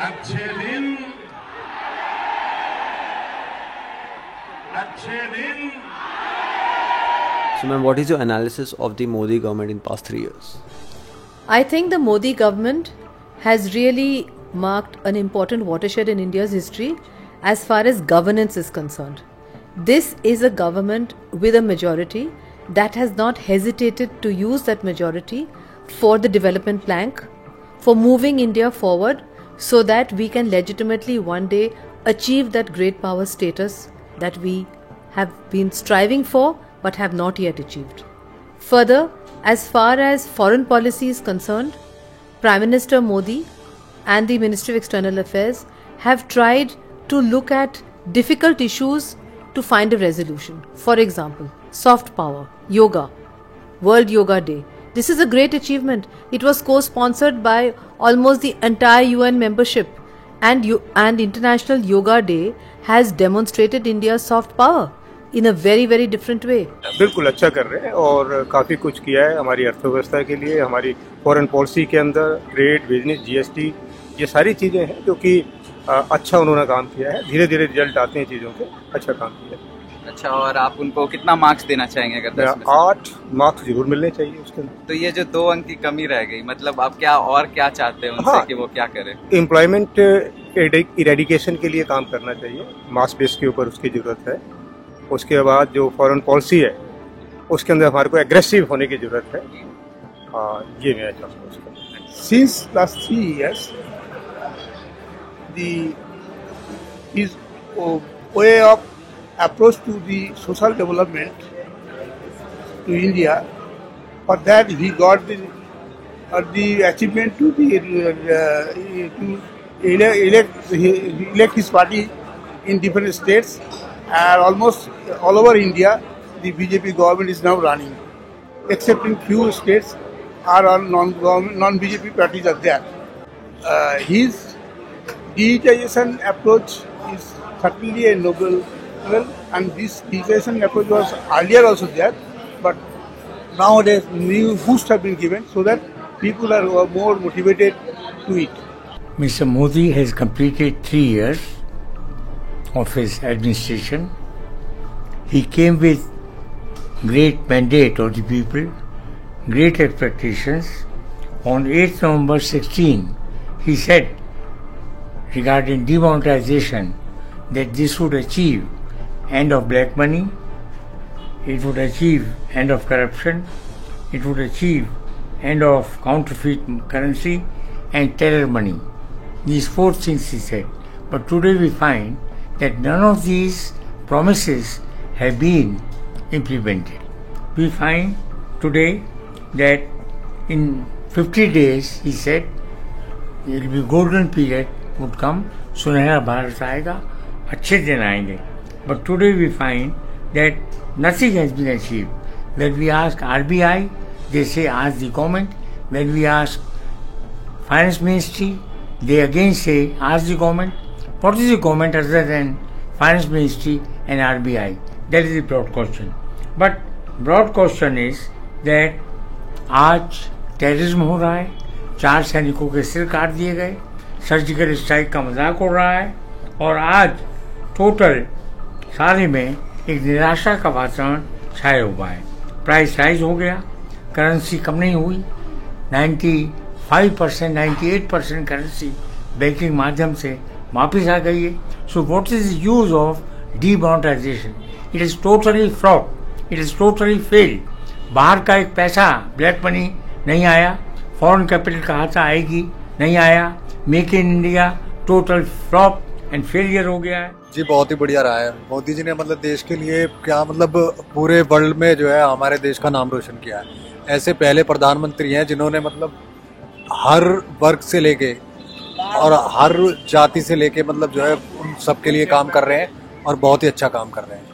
अच्छे दिन अच्छे दिन. So, ma'am, what is your analysis of the Modi government in past 3 years? I think the Modi government has really marked an important watershed in India's history as far as governance is concerned. This is a government with a majority that has not hesitated to use that majority for the development plank, for moving India forward so that we can legitimately one day achieve that great power status that we have been striving for but have not yet achieved. Further, as far as foreign policy is concerned, Prime Minister Modi and the Ministry of External Affairs have tried to look at difficult issues to find a resolution. For example, soft power, yoga, World Yoga Day. This is a great achievement. It was co-sponsored by almost the entire UN membership, and International Yoga Day has demonstrated India's soft power in a very, very different way. बिल्कुल अच्छा कर रहे हैं और काफ़ी कुछ किया है हमारी अर्थव्यवस्था के लिए, हमारी फॉरेन पॉलिसी के अंदर, ट्रेड, बिजनेस, जीएसटी, ये सारी चीज़ें हैं जो कि अच्छा उन्होंने काम किया है. धीरे धीरे रिजल्ट आते हैं चीज़ों के, अच्छा काम किया है. अच्छा, और आप उनको कितना मार्क्स देना चाहेंगे? अगर 10 में 8 मार्क्स जरूर मिलने चाहिए उसके अंदर. तो ये जो 2 अंक की कमी रह गई, मतलब आप क्या चाहते हैं उनसे? हाँ, कि वो क्या करें? एम्प्लॉयमेंट इरेडिकेशन के लिए काम करना चाहिए, मास बेस के ऊपर उसकी जरूरत है. उसके बाद जो फॉरेन पॉलिसी है उसके अंदर हमारे को एग्रेसिव होने की जरूरत है. ये मैं चाहता हूँ. Since last 3 years, his way of approach to the social development to India, for that he got the achievement to elect his party in different states, and almost all over India the BJP government is now running, except in few states are all non-BJP parties are there. His digitization approach is certainly a noble, and this digitization approach was earlier also there, but nowadays new boost have been given so that people are more motivated to it. Mr. Modi has completed 3 years of his administration. He came with great mandate of the people, great expectations. On 8th November 16, he said regarding demonetization that this would achieve end of black money, it would achieve end of corruption, it would achieve end of counterfeit currency and terror money. These 4 things he said. But today we find that none of these promises have been implemented. We find today that in 50 days, he said, it will be golden period would come, सुनहरा भारत आएगा, अच्छे दिन आएंगे. But today we find that nothing has been achieved. When we ask RBI, they say ask the government. When we ask Finance Ministry, they again say ask the government. What is the government other than Finance Ministry and RBI? That is the broad question. But broad question is that आज terrorism हो रहा है, 4 सैनिकों के सिर काट दिए गए, सर्जिकल स्ट्राइक का मजाक हो रहा है, और आज टोटल सारे में एक निराशा का वातावरण छाया हुआ है. प्राइस राइज हो गया, करेंसी कम नहीं हुई, 95%, 98% करेंसी बैंकिंग माध्यम से वापिस आ गई है. So what is the use of demonetisation? It is totally fraud, it is totally failed. बाहर का एक पैसा ब्लैक मनी नहीं आया, फॉरेन कैपिटल कहाँ से आएगी, नहीं आया. Make in India total flop and failure हो गया है. जी बहुत ही बढ़िया रहा है. मोदी जी ने मतलब देश के लिए क्या, मतलब पूरे वर्ल्ड में जो है हमारे देश का नाम रोशन किया है. ऐसे पहले प्रधानमंत्री हैं जिन्होंने मतलब हर वर्ग से लेके और हर जाति से लेके मतलब जो है उन सबके लिए काम कर रहे हैं और बहुत ही अच्छा काम कर रहे हैं.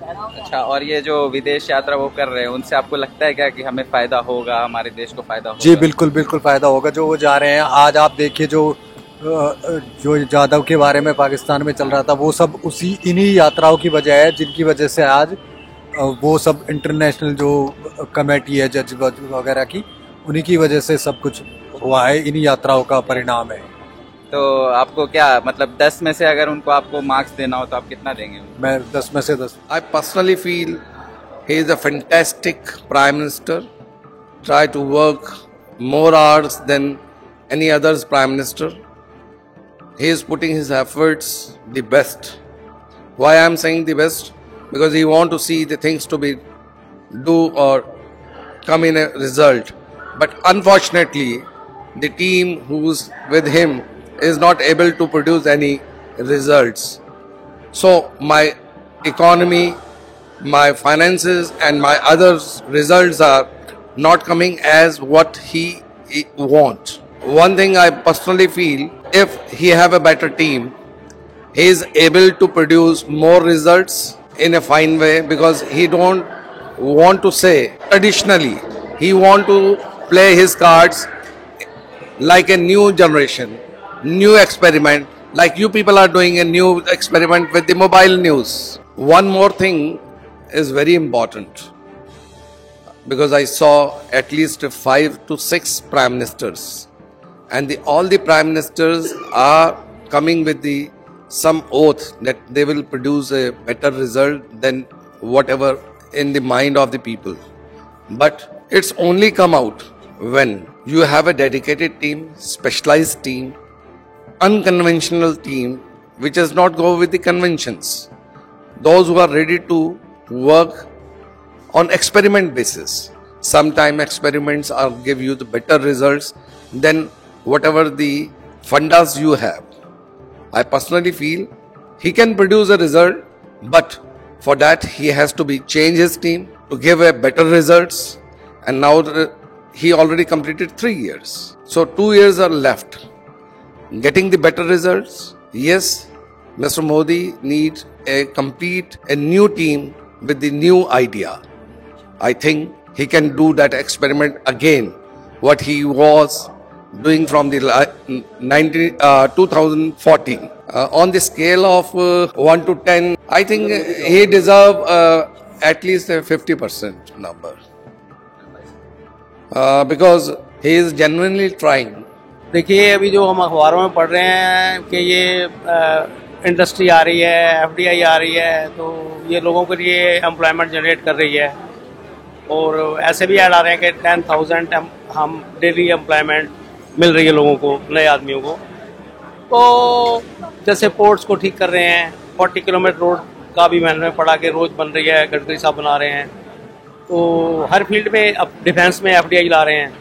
अच्छा, और ये जो विदेश यात्रा वो कर रहे हैं, उनसे आपको लगता है क्या कि हमें फायदा होगा, हमारे देश को फायदा होगा? जी बिल्कुल बिल्कुल फायदा होगा. जो वो जा रहे हैं, आज आप देखिए जो जाधव के बारे में पाकिस्तान में चल रहा था, वो सब इन्हीं यात्राओं की वजह है, जिनकी वजह से आज वो सब इंटरनेशनल जो कमेटी है जज वगैरह की, उन्हीं की वजह से सब कुछ हुआ है. इन्हीं यात्राओं का परिणाम है. तो आपको क्या मतलब 10 में से अगर उनको आपको मार्क्स देना हो तो आप कितना देंगे? मैं 10 में से 10. I personally feel he is a fantastic prime minister. Try to work more hours than any other's prime minister. He is putting his efforts the best. Why I am saying the best? Because he want to see the things to be do or come in a result. But unfortunately, the team who's with him is not able to produce any results. So my economy, my finances and my other results are not coming as what he wants. One thing I personally feel, if he have a better team, he is able to produce more results in a fine way, because he don't want to say traditionally. He want to play his cards like a new generation, new experiment, like you people are doing a new experiment with the mobile news. One more thing is very important, because I saw at least 5 to 6 prime ministers, and all the prime ministers are coming with some oath that they will produce a better result than whatever in the mind of the people. But it's only come out when you have a dedicated team, specialized team, unconventional team, which does not go with the conventions. Those who are ready to work on experiment basis. Sometimes experiments are give you the better results than whatever the fundas you have. I personally feel he can produce a result, but for that he has to be change his team to give a better results. And now he already completed 3 years. So 2 years are left. Getting the better results, yes, Mr. Modi needs a new team with the new idea. I think he can do that experiment again, what he was doing from the 2014. On the scale of 1 to 10, I think he deserves at least a 50% number. Because he is genuinely trying. देखिए अभी जो हम अखबारों में पढ़ रहे हैं कि ये इंडस्ट्री आ रही है, FDI आ रही है, तो ये लोगों के लिए एम्प्लॉयमेंट जनरेट कर रही है, और ऐसे भी ऐड आ रहे हैं कि 10,000 हम डेली एम्प्लॉयमेंट मिल रही है लोगों को, नए आदमियों को. तो जैसे पोर्ट्स को ठीक कर रहे हैं, 40 किलोमीटर रोड का भी मैंने पढ़ा कि रोज बन रही है, गडकरी साहब बना रहे हैं. तो हर फील्ड में अब डिफेंस में FDI ला रहे हैं.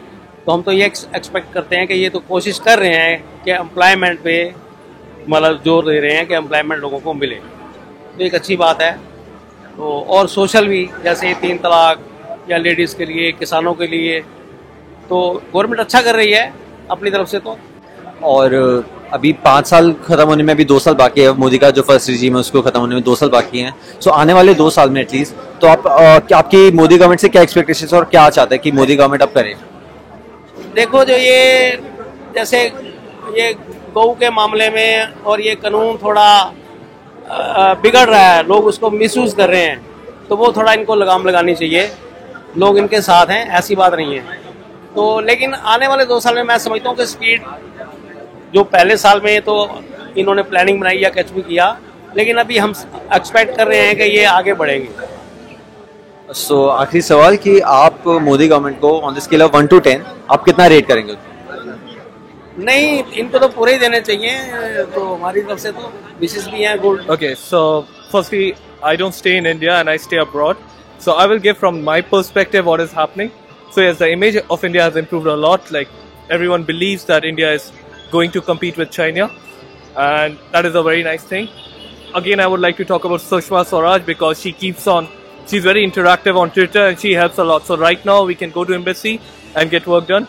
तो हम तो ये एक्सपेक्ट करते हैं कि ये तो कोशिश कर रहे हैं कि एम्प्लॉयमेंट पे मतलब जोर दे रहे हैं कि एम्प्लॉयमेंट लोगों को मिले. तो एक अच्छी बात है. तो और सोशल भी, जैसे 3 तलाक या लेडीज़ के लिए, किसानों के लिए, तो गवर्नमेंट अच्छा कर रही है अपनी तरफ से. तो और अभी 5 साल खत्म होने में अभी 2 साल बाकी है. मोदी का जो फर्स्ट रिजीम है उसको खत्म होने में 2 साल बाकी हैं. सो आने वाले 2 साल में एटलीस्ट तो आपकी मोदी गवर्नमेंट से क्या एक्सपेक्टेशंस और क्या चाहते हैं कि मोदी गवर्नमेंट अब करे? देखो, जो ये जैसे ये गऊ के मामले में और ये कानून थोड़ा बिगड़ रहा है, लोग उसको मिसयूज कर रहे हैं, तो वो थोड़ा इनको लगाम लगानी चाहिए. लोग इनके साथ हैं, ऐसी बात नहीं है. तो लेकिन आने वाले 2 साल में मैं समझता हूँ कि स्पीड जो पहले साल में तो इन्होंने प्लानिंग बनाई या कुछ भी किया, लेकिन अभी हम एक्सपेक्ट कर रहे हैं कि ये आगे बढ़ेंगे. सो आखिरी सवाल कि आप मोदी गवर्नमेंट को on the scale of 1 to 10 आप कितना रेट करेंगे? नहीं, इनको तो पूरे ही देने चाहिए. तो हमारी तरफ से तो विशेष भी हैं gold. Okay, so firstly, I don't stay in India and I stay abroad. So I will give from my perspective what is happening. So yes, the image of India has improved a lot. Like everyone believes that India is going to compete with China, and that is a very nice thing. Again, I would like to talk about Sushma Swaraj because she's very interactive on Twitter and she helps a lot. So right now we can go to embassy and get work done.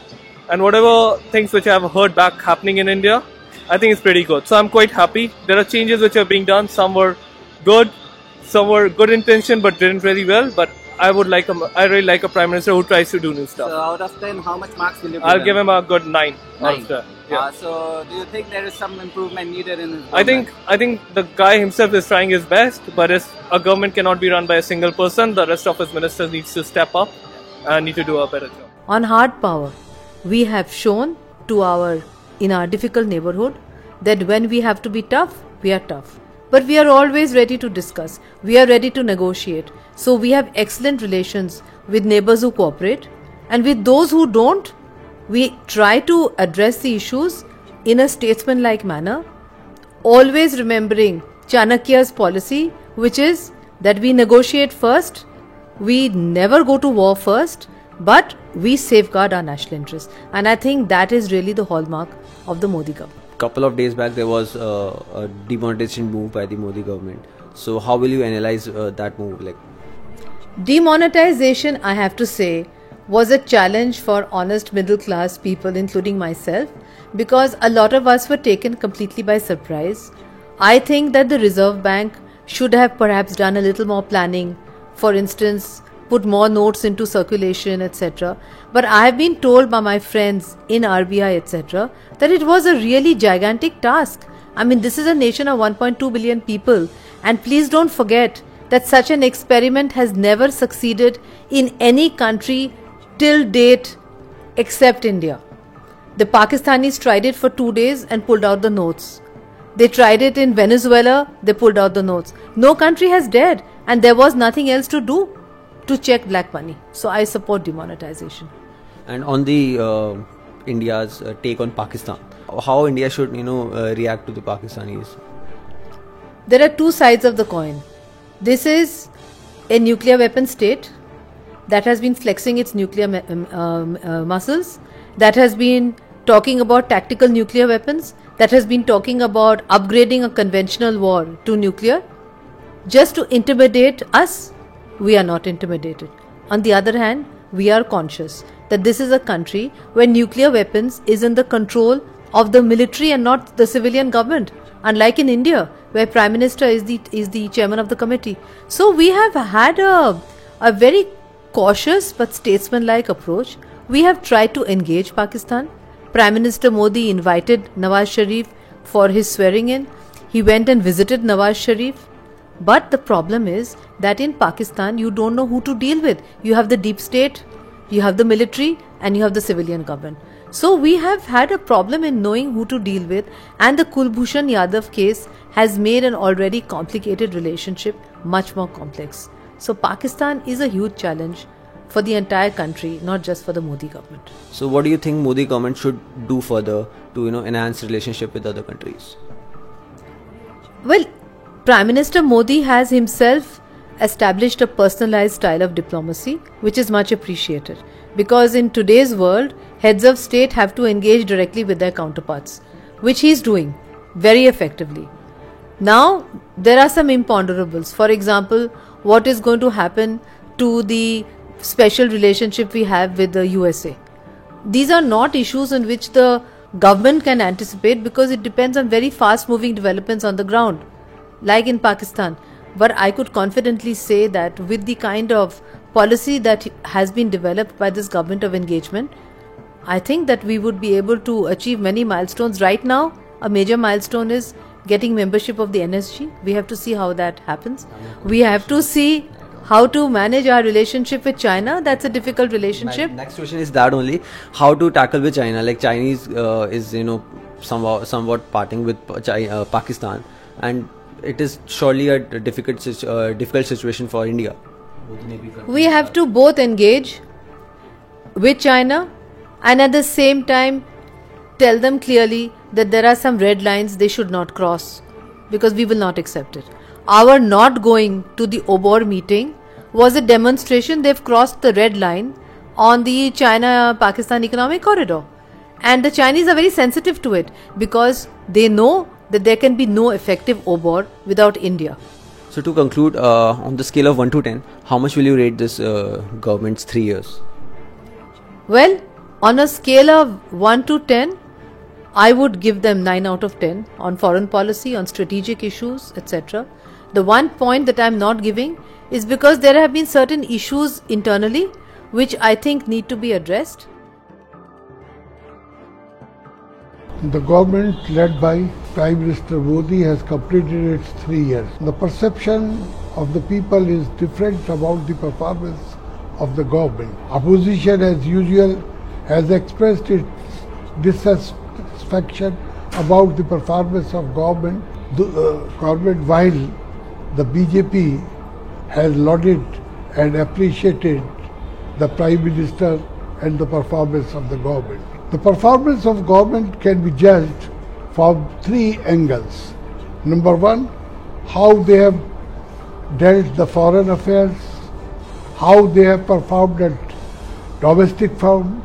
And whatever things which I have heard back happening in India, I think it's pretty good. So I'm quite happy. There are changes which are being done. Some were good, some were good intention but didn't really well. But I really like a prime minister who tries to do new stuff. So out of 10, how much marks will you give I'll give him a good 9. 9. Yeah. So do you think there is some improvement needed in his I think the guy himself is trying his best, but a government cannot be run by a single person. The rest of his ministers needs to step up and need to do a better job. On hard power, we have shown in our difficult neighborhood that when we have to be tough, we are tough. But we are always ready to discuss. We are ready to negotiate. So we have excellent relations with neighbors who cooperate, and with those who don't, we try to address the issues in a statesman-like manner, always remembering Chanakya's policy, which is that we negotiate first, we never go to war first, but we safeguard our national interests. And I think that is really the hallmark of the Modi government. Couple of days back there was a demonetization move by the Modi government. So how will you analyze that move? Like, demonetization, I have to say, was a challenge for honest middle class people, including myself, because a lot of us were taken completely by surprise. I think that the Reserve Bank should have perhaps done a little more planning, for instance, put more notes into circulation, etc. But I have been told by my friends in RBI, etc., that it was a really gigantic task. I mean, this is a nation of 1.2 billion people, and please don't forget that such an experiment has never succeeded in any country till date except India. The Pakistanis tried it for 2 days and pulled out the notes. They tried it in Venezuela, they pulled out the notes. No country has dared, and there was nothing else to do to check black money. So I support demonetization. and on the India's take on Pakistan, how India should react to the Pakistanis? There are two sides of the coin. This is a nuclear weapon state that has been flexing its nuclear muscles, that has been talking about tactical nuclear weapons, that has been talking about upgrading a conventional war to nuclear just to intimidate us. We are not intimidated. On the other hand, we are conscious that this is a country where nuclear weapons is in the control of the military and not the civilian government, unlike in India, where Prime Minister is the chairman of the committee. So we have had a very cautious but statesman-like approach. We have tried to engage Pakistan. Prime Minister Modi invited Nawaz Sharif for his swearing in. He went and visited Nawaz Sharif. But the problem is that in Pakistan, you don't know who to deal with. You have the deep state, you have the military, and you have the civilian government. So we have had a problem in knowing who to deal with, and the Kulbhushan Yadav case has made an already complicated relationship much more complex. So Pakistan is a huge challenge for the entire country, not just for the Modi government. So what do you think Modi government should do further to enhance relationship with other countries? Well, Prime Minister Modi has himself established a personalized style of diplomacy, which is much appreciated, because in today's world, heads of state have to engage directly with their counterparts, which he is doing very effectively. Now, there are some imponderables. For example, what is going to happen to the special relationship we have with the USA? These are not issues in which the government can anticipate, because it depends on very fast moving developments on the ground, like in Pakistan. But I could confidently say that with the kind of policy that has been developed by this government of engagement, I think that we would be able to achieve many milestones. Right now, a major milestone is getting membership of the NSG. We have to see how that happens. We have to see how to manage our relationship with China. That's a difficult relationship. My next question is that only, how to tackle with China? Like Chinese is somewhat parting with Pakistan, and it is surely a difficult situation for India. We have to both engage with China and at the same time tell them clearly that there are some red lines they should not cross, because we will not accept it. Our not going to the OBOR meeting was a demonstration they've crossed the red line on the China-Pakistan economic corridor. And the Chinese are very sensitive to it, because they know that there can be no effective OBOR without India. So to conclude, on the scale of 1 to 10, how much will you rate this government's 3 years? Well, on a scale of 1 to 10, I would give them 9 out of 10 on foreign policy, on strategic issues, etc. The one point that I am not giving is because there have been certain issues internally which I think need to be addressed. The government led by Prime Minister Modi has completed its 3 years. The perception of the people is different about the performance of the government. Opposition, as usual, has expressed its dissatisfaction about the performance of government, while the BJP has lauded and appreciated the Prime Minister and the performance of the government. The performance of government can be judged from three angles. Number one, how they have dealt the foreign affairs, how they have performed at domestic front,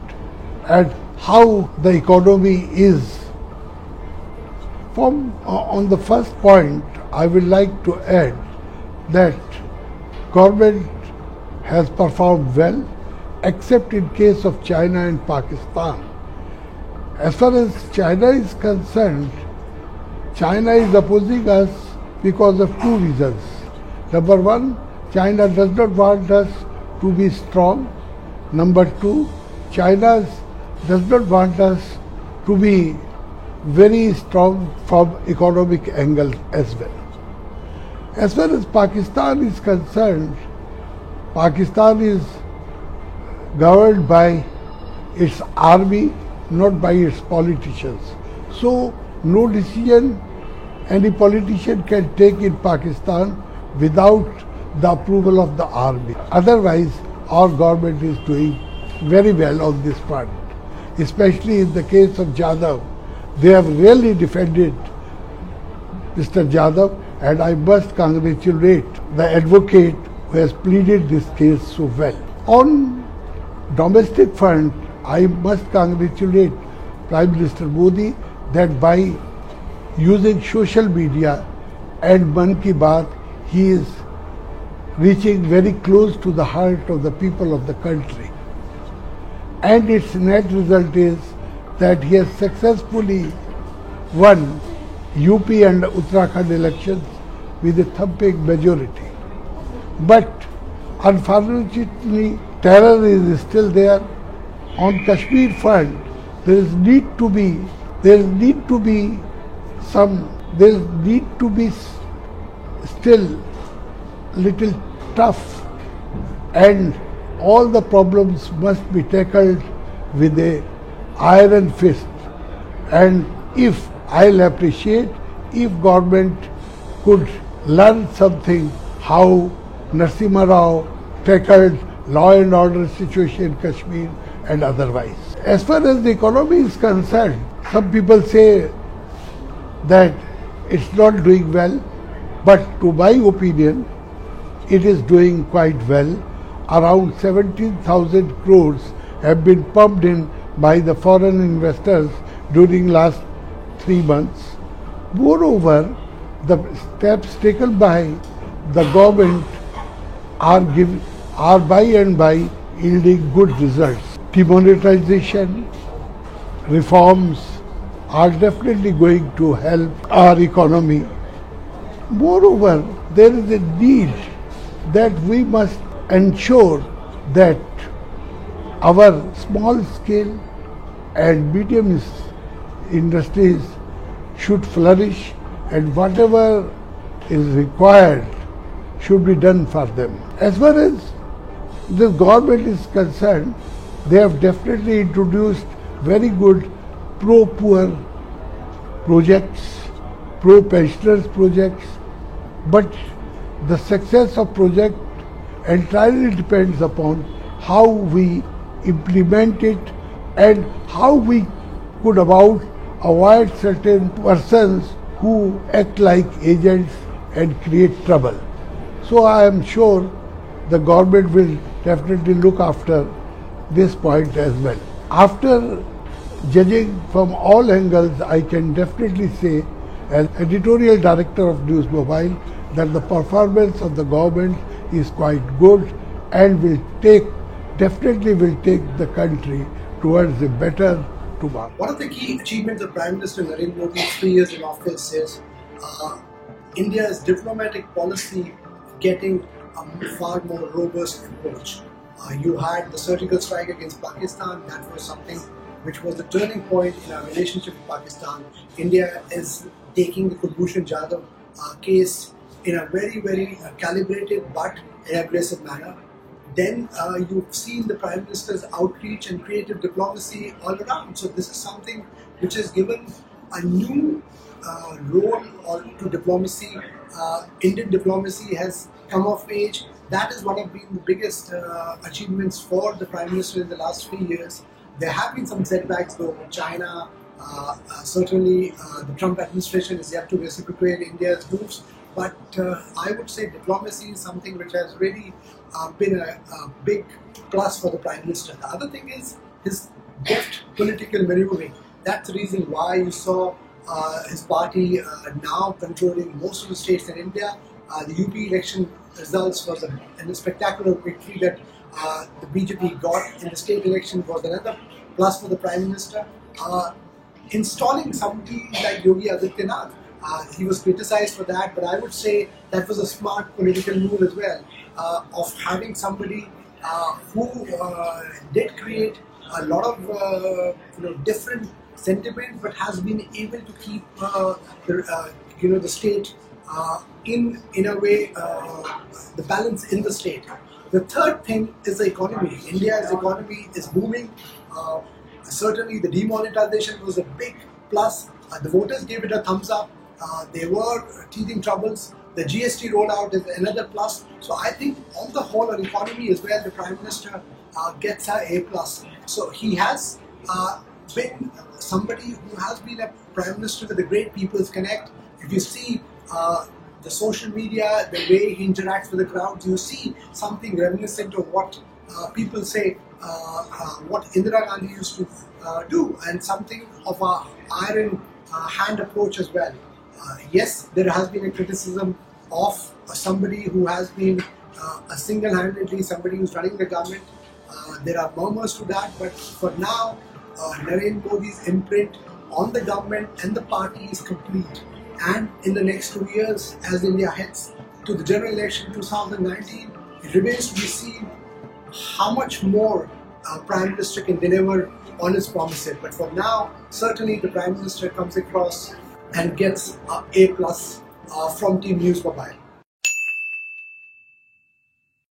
and how the economy is. On the first point, I would like to add that government has performed well, except in case of China and Pakistan. As far as China is concerned, China is opposing us because of two reasons. Number one, China does not want us to be strong. Number two, China does not want us to be very strong from economic angle as well. As far as Pakistan is concerned, Pakistan is governed by its army, not by its politicians. So no decision any politician can take in Pakistan without the approval of the army. Otherwise, our government is doing very well on this front. Especially in the case of Jadhav, they have really defended Mr. Jadhav, and I must congratulate the advocate who has pleaded this case so well. On domestic front, I must congratulate Prime Minister Modi that by using social media and Mann Ki Baat, he is reaching very close to the heart of the people of the country. And its net result is that he has successfully won UP and Uttarakhand elections with a thumping majority. But unfortunately, terror is still there. On Kashmir front, there need to be still little tough, and all the problems must be tackled with a iron fist. And if I'll appreciate if government could learn something how Narasimha Rao tackled law and order situation in Kashmir and otherwise. As far as the economy is concerned, some people say that it's not doing well, but to my opinion, it is doing quite well. Around 17,000 crores have been pumped in by the foreign investors during last 3 months. Moreover, the steps taken by the government are by and by yielding good results. Demonetization reforms are definitely going to help our economy. Moreover, there is a need that we must ensure that our small scale and medium industries should flourish, and whatever is required should be done for them. As far as the government is concerned, they have definitely introduced very good pro-poor projects, pro-pensioners projects, but the success of project entirely depends upon how we implement it and how we could avoid certain persons who act like agents and create trouble. So I am sure the government will definitely look after this point as well. After judging from all angles, I can definitely say, as editorial director of News Mobile, that the performance of the government is quite good and definitely will take the country towards a better tomorrow. One of the key achievements of Prime Minister Narendra Modi's 3 years in office is India's diplomatic policy getting a far more robust approach. You had the surgical strike against Pakistan. That was something which was the turning point in our relationship with Pakistan. India is taking the Kulbhushan Jadhav case in a very, very calibrated but aggressive manner. Then you've seen the Prime Minister's outreach and creative diplomacy all around. So this is something which has given a new role or to diplomacy. Indian diplomacy has come of age. That is one of the biggest achievements for the Prime Minister in the last few years. There have been some setbacks though. China, certainly the Trump administration is yet to reciprocate India's moves. But I would say diplomacy is something which has really been a big plus for the Prime Minister. The other thing is his deft political maneuvering. That's the reason why you saw his party now controlling most of the states in India. The UP election results was a spectacular victory that the BJP got in the state election was another plus for the Prime Minister. Installing somebody like Yogi Adityanath, he was criticized for that, but I would say that was a smart political move as well, of having somebody who did create a lot of different sentiment, but has been able to keep the state in a way the balance in the state. The third thing is the economy. India's economy is booming. Certainly, the demonetization was a big plus. The voters gave it a thumbs up. There were teething troubles. The GST rollout is another plus. So I think on the whole, on economy as well, the Prime Minister gets her A plus. So he has been somebody who has been a Prime Minister with a great People's Connect. If you see the social media, the way he interacts with the crowds, you see something reminiscent of what people say, what Indira Gandhi used to do, and something of a iron hand approach as well. Yes, there has been a criticism of somebody who has been single-handedly somebody who's running the government. There are murmurs to that, but for now, Narendra Modi's imprint on the government and the party is complete. And in the next 2 years, as India heads to the general election 2019, it remains to be seen how much more Prime Minister can deliver on his promises. But for now, certainly the Prime Minister comes across and gets A plus from Team News Mobile.